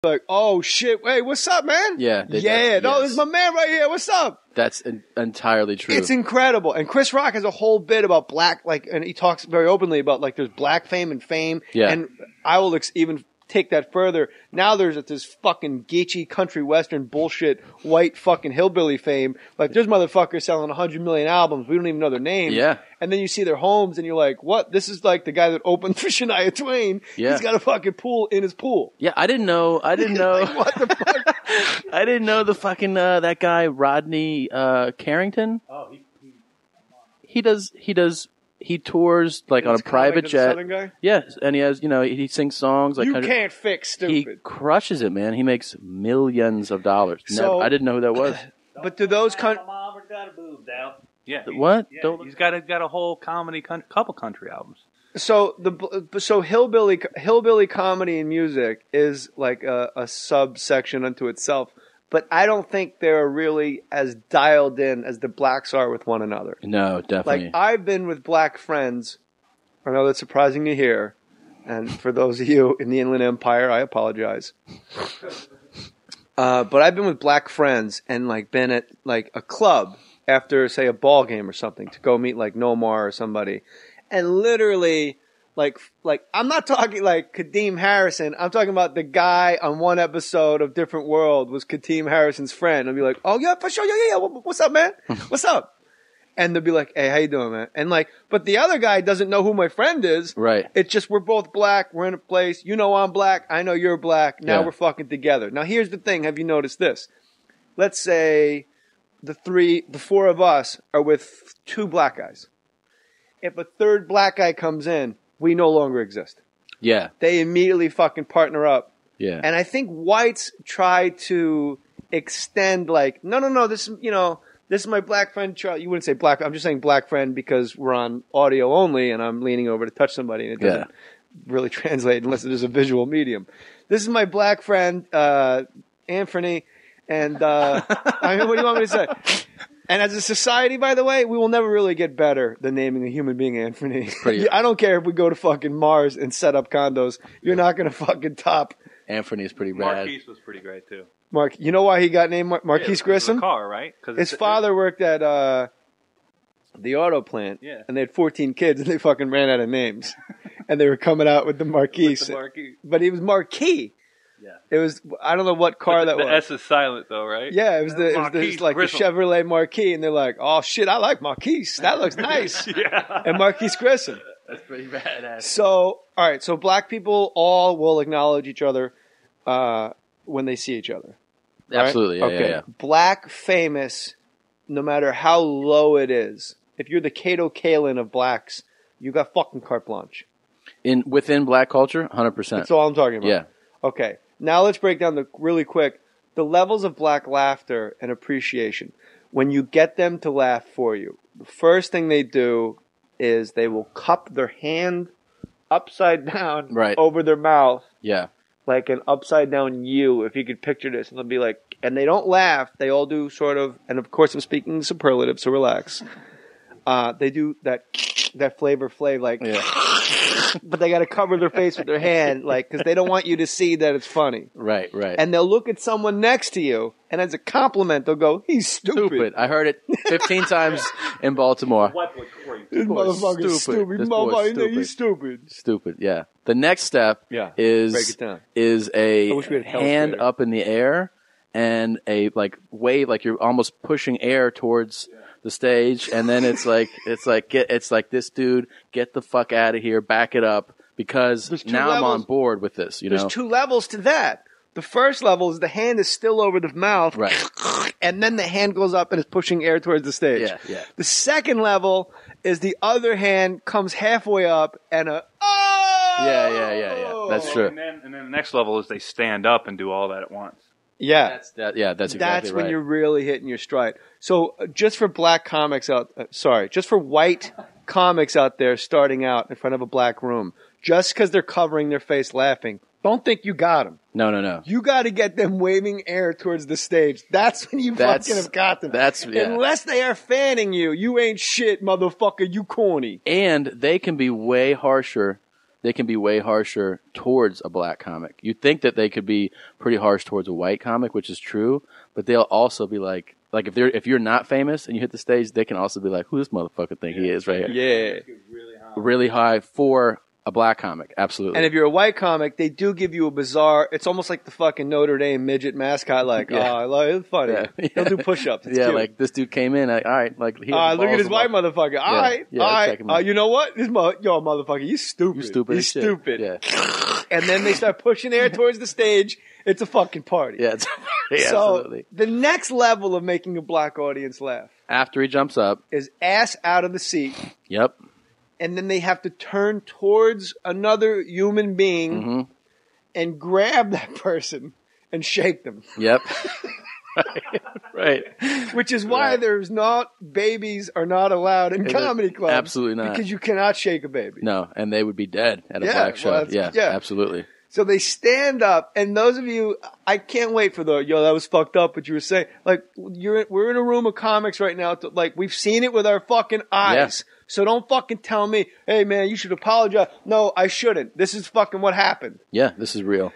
like, oh shit, hey, what's up, man? Yeah. No, this is my man right here. What's up? That's entirely true. It's incredible. And Chris Rock has a whole bit about black, and he talks very openly about there's black fame and fame. Yeah. And I will even take that further. Now there's this fucking geeky country western bullshit white fucking hillbilly fame. There's motherfuckers selling 100 million albums. We don't even know their names. Yeah. And then you see their homes and you're like, what? This is like the guy that opened for Shania Twain. Yeah. He's got a fucking pool in his pool. Yeah, I didn't know. What the fuck? I didn't know the fucking that guy Rodney Carrington. Oh, He tours on a private jet. Southern guy? Yes, and he has he sings songs You can't fix stupid. He crushes it, man. He makes millions of dollars. So- I didn't know who that was. But do those my mom or got a boob down. Yeah. What? Yeah, he's got a whole comedy, couple country albums. So hillbilly comedy and music is like a subsection unto itself, but I don't think they're really as dialed in as the blacks are with one another. No, definitely. I've been with black friends. I know that's surprising to hear, and for those of you in the Inland Empire, I apologize. But I've been with black friends and been at a club after, say, a ball game or something to go meet Mohr or somebody. And literally, I'm not talking like Kadeem Harrison. I'm talking about the guy on one episode of Different World was Kadeem Harrison's friend. I'll be like, oh, yeah, for sure. Yeah. What's up, man? What's up? And they'll be like, hey, how you doing, man? And but the other guy doesn't know who my friend is. Right. It's just we're both black. We're in a place. You know I'm black. I know you're black. Now Yeah. we're fucking together. Now here's the thing. Have you noticed this? Let's say the four of us are with two black guys. If a third black guy comes in, we no longer exist. Yeah. They immediately fucking partner up. Yeah. And I think whites try to extend no, this is my black friend Charlie. You wouldn't say black. I'm just saying black friend because we're on audio only and I'm leaning over to touch somebody and it doesn't really translate unless it is a visual medium. This is my black friend, Anthony. And, I mean, what do you want me to say? And as a society, by the way, we will never really get better than naming a human being Anthony. I don't care if we go to fucking Mars and set up condos. You're not going to fucking top. Anthony is pretty bad. Marquise was pretty great too. Mark, you know why he got named Marquise Grissom? The car, right? His father worked at the auto plant, and they had 14 kids, and they fucking ran out of names. And they were coming out with the Marquise. But he was Marquis. Yeah. It was, I don't know what car that was. The S is silent though, right? Yeah, it was the Chevrolet Marquis, and they're like, oh shit, I like Marquise. That looks nice. Yeah. And Marquise Grissom. That's pretty badass. So, all right, so black people all will acknowledge each other when they see each other. Right? Absolutely, yeah. Black famous, no matter how low it is, if you're the Kato Kalin of blacks, you got fucking carte blanche. Within black culture, 100%. That's all I'm talking about. Yeah. Okay, now let's break down really quick the levels of black laughter and appreciation. When you get them to laugh for you, the first thing they do is they will cup their hand upside down over their mouth. Yeah. Like an upside down U, if you could picture this. And they'll be like, and they don't laugh. They all do sort of, and of course I'm speaking superlative, so relax. They do that Flavor Flav, like, but they got to cover their face with their hand, because they don't want you to see that it's funny. Right. And they'll look at someone next to you, and as a compliment, they'll go, he's stupid. I heard it 15 times in Baltimore. This motherfucker's stupid. He's stupid. Stupid, yeah. The next step is break it down. Is a hand creator. up in the air and a wave, like you're almost pushing air towards the stage, and then it's like this dude, get the fuck out of here, back it up, because now I'm on board with this. There's two levels to that. The first level is the hand is still over the mouth, right, and then the hand goes up and is pushing air towards the stage. Yeah. The second level is the other hand comes halfway up and Yeah. That's true. And then the next level is they stand up and do all that at once. Yeah. That's exactly That's when right. you're really hitting your stride. So just for black comics just for white comics out there starting out in front of a black room, just because they're covering their face laughing, don't think you got them. No. You got to get them waving air towards the stage. That's when you fucking have got them. Unless they are fanning you, you ain't shit, motherfucker. You corny. And they can be way harsher they can be way harsher towards a black comic. You'd think that they could be pretty harsh towards a white comic, which is true, but they'll also be like if you're not famous and you hit the stage, they can also be like, who this motherfucker think he is right here? Yeah. Really high for a black comic, absolutely. And if you're a white comic, they do give you a bizarre. It's almost like the fucking Notre Dame midget mascot. Like, it's funny. Yeah. He'll do push-ups. It's cute. like this dude came in. Like, all right, like look at this white motherfucker. All right. check him out. You know what? Motherfucker, you stupid. You stupid. He's as shit. stupid. Yeah, And then they start pushing air towards the stage. It's a fucking party. yeah, So absolutely. the next level of making a black audience laugh After he jumps up, is ass out of the seat. yep, And then they have to turn towards another human being Mm-hmm. and grab that person and shake them. yep, right. Which is why Right. babies are not allowed in comedy clubs. Absolutely not. Because you cannot shake a baby. No, and they would be dead at a Yeah, black show. well, that's- yeah, yeah. absolutely. So they stand up, and those of you, I can't wait for that was fucked up, what you were saying. Like, we're in a room of comics right now, like, we've seen it with our fucking eyes. Yeah. So don't fucking tell me, hey man, you should apologize. No, I shouldn't. This is fucking what happened. Yeah, this is real.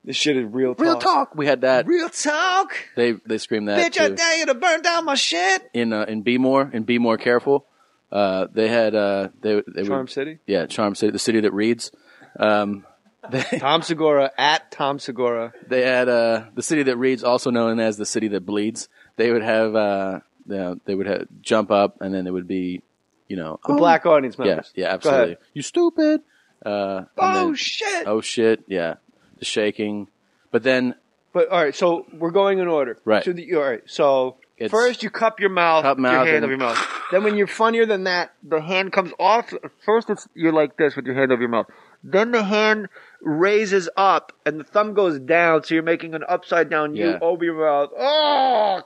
This shit is real talk. Real talk. We had that. Real talk. They screamed that Bitch, I too. dare you to burn down my shit. In Be More Careful. They had they Charm were, City. Yeah, Charm City, the city that reads. Tom Segura at Tom Segura. They had the city that reads, also known as the city that bleeds. They would have jump up, and then they would be, The black audience yeah, members. yeah, Go absolutely. ahead. You stupid. And then, Shit. oh shit, yeah, the shaking. But then But all right, so we're going in order. Right. So all right. So It's- first you cup your mouth, Cup your mouth hand and- over your mouth. Then when you're funnier than that, the hand comes off. First you're like this with your hand over your mouth. Then the hand raises up and the thumb goes down, so you're making an upside down U Yeah. over your mouth. Oh,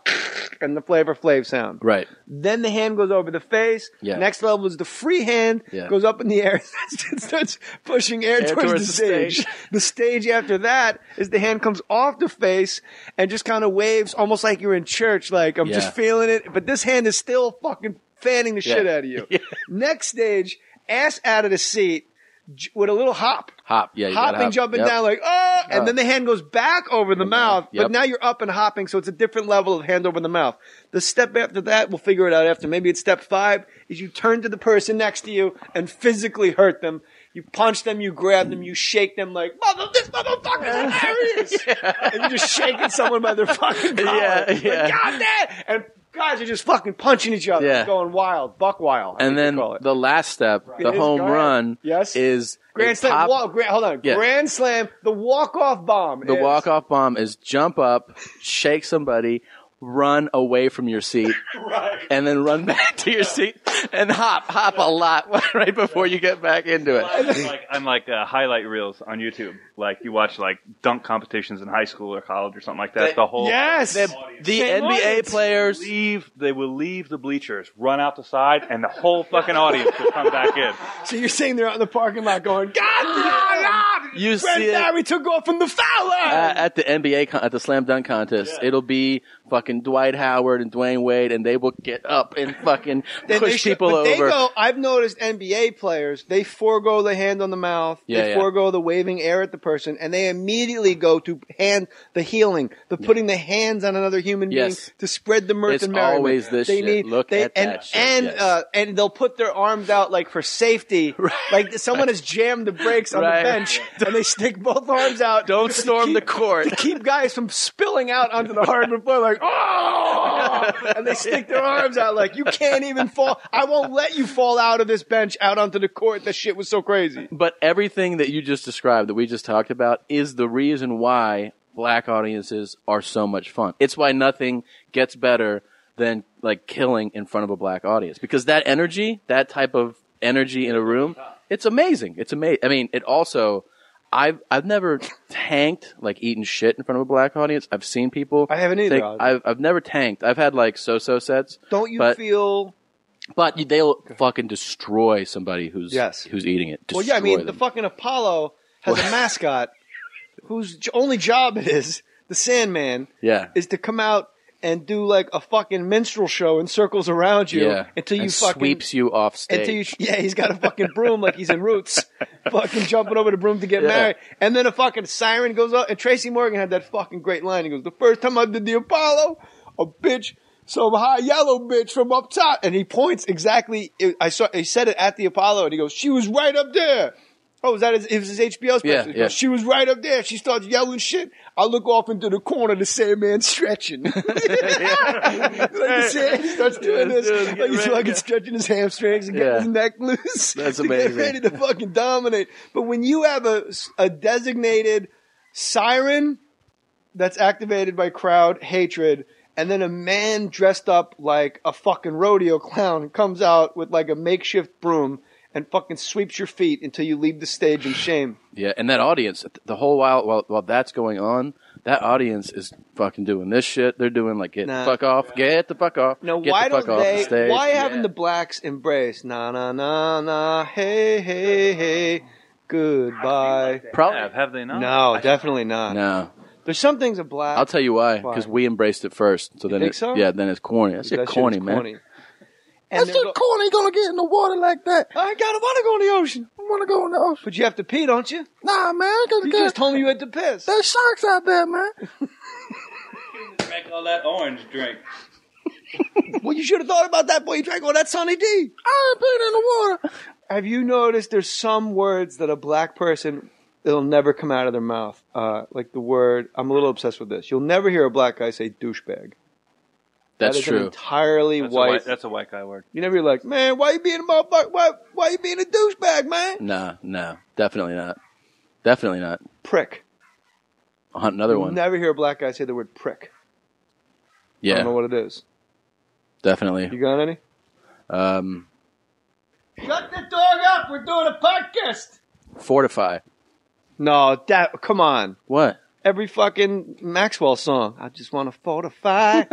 and the Flavor Flav sound. right, Then the hand goes over the face. Yeah. Next level is the free hand Yeah. goes up in the air and starts pushing air towards the stage. The stage after that is the hand comes off the face and just kind of waves almost like you're in church. Like, I'm just feeling it. But this hand is still fucking fanning the shit out of you. Yeah. Next stage, ass out of the seat with a little hop. hop, yeah, you gotta Hopping, hop. jumping Yep. down like, and then the hand goes back over the mouth, Yep. but now you're up and hopping, so it's a different level of hand over the mouth. The step after that, we'll figure it out after. Maybe it's step 5, is you turn to the person next to you and physically hurt them. You punch them, you grab them, you shake them like, this motherfucker's hilarious! And you're just shaking someone by their fucking collar. Yeah, yeah. Like, God damn! And guys are just fucking punching each other, Yeah. going wild, buck wild. I And think they then call it. the last step, the It is, home go ahead. run, Yes. is Grand a Slam, pop- hold on. Yeah. Grand Slam, the walk-off bomb. The is- walk-off bomb is jump up, shake somebody, run away from your seat, and then run back to your seat and hop a lot right before you get back into it. I'm like highlight reels on YouTube. Like you watch like dunk competitions in high school or college or something like that. The whole Yes. The Same NBA audience. players, they will leave the bleachers, run out the side, and the whole fucking audience will come back in. So you're sitting there out in the parking lot going, God, you Brent see it Barry took off from the foul line. at the NBA at the slam dunk contest. It'll be fucking Dwight Howard and Dwayne Wade, and they will get up and fucking Then they push should- people but over. They go, I've noticed NBA players, they forego the hand on the mouth, Yeah, they yeah. forego the waving air at the person, and they immediately go to the healing, the putting the hands on another human being Yes. to spread the mirth It's and merriment. always this they shit. Need, Look they, at and, that shit, And, yes. and they'll put their arms out like for safety, like someone has jammed the brakes on Right. the bench, and they stick both arms out. Don't to storm the court. To keep guys from spilling out onto the hardwood floor like, oh! And they stick their arms out like, you can't even fall. I won't let you fall out of this bench out onto the court. That shit was so crazy. But everything that you just described, that we just talked about, is the reason why black audiences are so much fun. It's why nothing gets better than like killing in front of a black audience, because that energy, that type of energy in a room, it's amazing. It's amazing. I mean, it also, I've never tanked, like eaten shit in front of a black audience. I've seen people. I haven't either. I've never tanked. I've had like so-so sets. Don't you but, feel? But they'll fucking destroy somebody who's Yes. eating it. Well, yeah. I mean, Destroy the them. fucking Apollo has a mascot whose only job it is, the Sandman, Yeah. is to come out and do like a fucking minstrel show in circles around you until you and fucking sweeps you off stage. He's got a fucking broom like he's in Roots, fucking jumping over the broom to get married, and then a fucking siren goes up. And Tracy Morgan had that fucking great line. He goes, "The first time I did the Apollo, a bitch, some high yellow bitch from up top," and he points exactly. He said it at the Apollo, and he goes, "She was right up there." Oh, was that it was his HBO special? Yeah. She was right up there. She starts yelling shit. I look off into the corner, the Sandman stretching. Like the Sandman starts doing this. Like he's fucking stretching his hamstrings and getting his neck loose. That's to amazing. Get ready to fucking dominate. But when you have a designated siren that's activated by crowd hatred, and then a man dressed up like a fucking rodeo clown comes out with like a makeshift broom and fucking sweeps your feet until you leave the stage in shame. Yeah, and that audience, the whole while that's going on, that audience is fucking doing this shit. They're doing like, get the fuck off. No, get why the fuck don't off they, the stage. why haven't the blacks embraced, na na na na, hey, hey, hey, goodbye? Probably. Have they not? No, definitely not. No. There's some things a black. I'll tell you why. Because we embraced it first. So then think so? Yeah, then it's corny. That's That corny, shit is man. corny. That's just corny gonna get in the water like that. I gotta want to go in the ocean. I want to go in the ocean. But you have to pee, don't you? Nah, man. You just told me you had to piss. There's sharks out there, man. Drank all that orange drink. Well, you should have thought about that, boy. You drank all that Sunny D. I ain't peed in the water. Have you noticed there's some words that a black person, it'll never come out of their mouth? Like the word, I'm a little obsessed with this. You'll never hear a black guy say douchebag. That's That is true. An entirely white. That's a white guy word. You never hear like, man, why you being a motherfucker? Why you being a douchebag, man? No. Definitely not. Definitely not. Prick. Another You'll one. never hear a black guy say the word prick. I Yeah, don't know what it is. definitely. You got any? Shut the dog up. We're doing a podcast. Fortify. No, come on. What? Every fucking Maxwell song. I just want to fortify.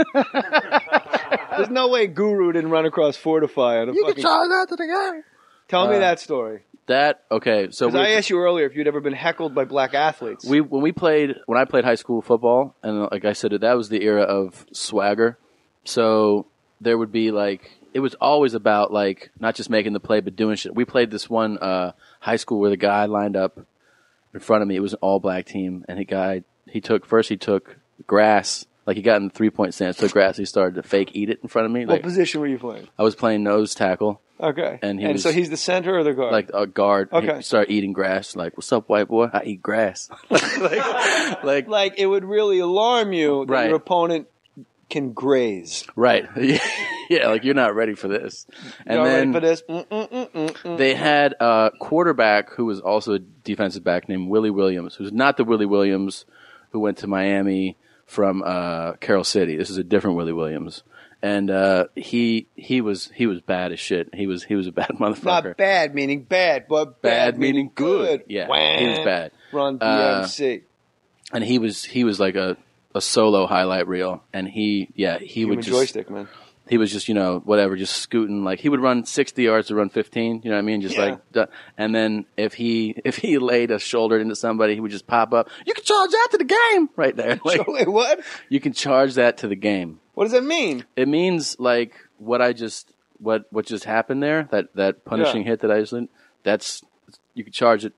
There's no way Guru didn't run across fortify on a You fucking... can charge that to the guy. Tell me that story. Okay, so Because I asked you earlier if you'd ever been heckled by black athletes. when I played high school football, and like I said, that was the era of swagger. So there would be like, it was always about like not just making the play but doing shit. We played this one high school where the guy lined up in front of me. It was an all black team, and he took grass. Like he got in the 3-point stance, took grass. He started to fake eat it in front of me. What Like, position were you playing? I was playing nose tackle. Okay. And so he's the center or the guard? Like a guard. Okay. He started eating grass. Like, what's up, white boy? I eat grass. like it would really alarm you that your opponent can graze. Right. Yeah, like you're not ready for this. And then ready for this? They had a quarterback who was also a defensive back named Willie Williams, who's not the Willie Williams who went to Miami from Carroll City. This is a different Willie Williams. And he was bad as shit. He was a bad motherfucker. Not bad meaning bad, but bad meaning good. Yeah, Wham. he was bad. Run DMC. And he was like a solo highlight reel. And he Human would just joystick, man. he was just whatever, just scooting. Like he would run 60 yards to run 15. You know what I mean? Just and then if he laid a shoulder into somebody, he would just pop up. You can charge that to the game right there. Like, Wait, what? You can charge that to the game. What does that mean? It means like what just happened there, that punishing hit that I just did, that's, you can charge it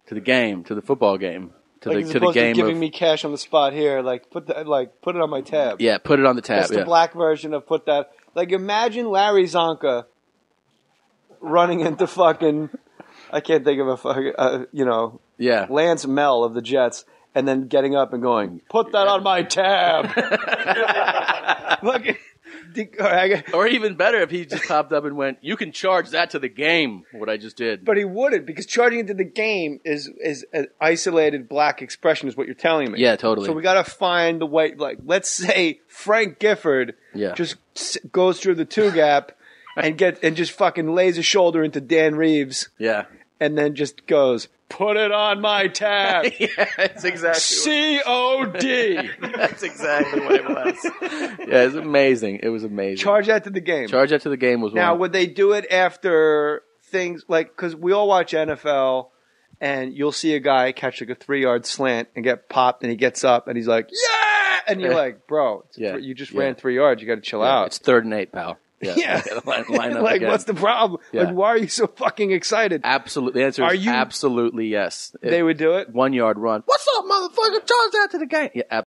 to the game, to the football game, to the game. Giving me cash on the spot here, put it on my tab. Yeah, put it on the tab. That's the black version of put that. Like imagine Larry Zonka running into fucking, I can't think of a fucking, Lance Mel of the Jets. And then getting up and going, put that on my tab. Or even better if he just popped up and went, you can charge that to the game, what I just did. But he wouldn't, because charging it to the game is an isolated black expression is what you're telling me. Yeah, totally. So we got to find the way, like, let's say Frank Gifford just goes through the two gap and just fucking lays a shoulder into Dan Reeves. Yeah. And then just goes, put it on my tab. Yeah, that's exactly COD. That's exactly what it was. Yeah, it's amazing. It was amazing. Charge that to the game. Charge that to the game was now, one. would they do it after things like, because we all watch NFL and you'll see a guy catch like a 3-yard slant and get popped and he gets up and he's like, yeah! and you're like, bro, you just ran 3 yards. You got to chill out. It's 3rd and 8, pal. Yeah. Line up like, again. what's the problem? Yeah. Like, why are you so fucking excited? Absolutely. The answer is absolutely yes. They would do it? 1 yard run. What's up, motherfucker? Charge out to the game. Yeah,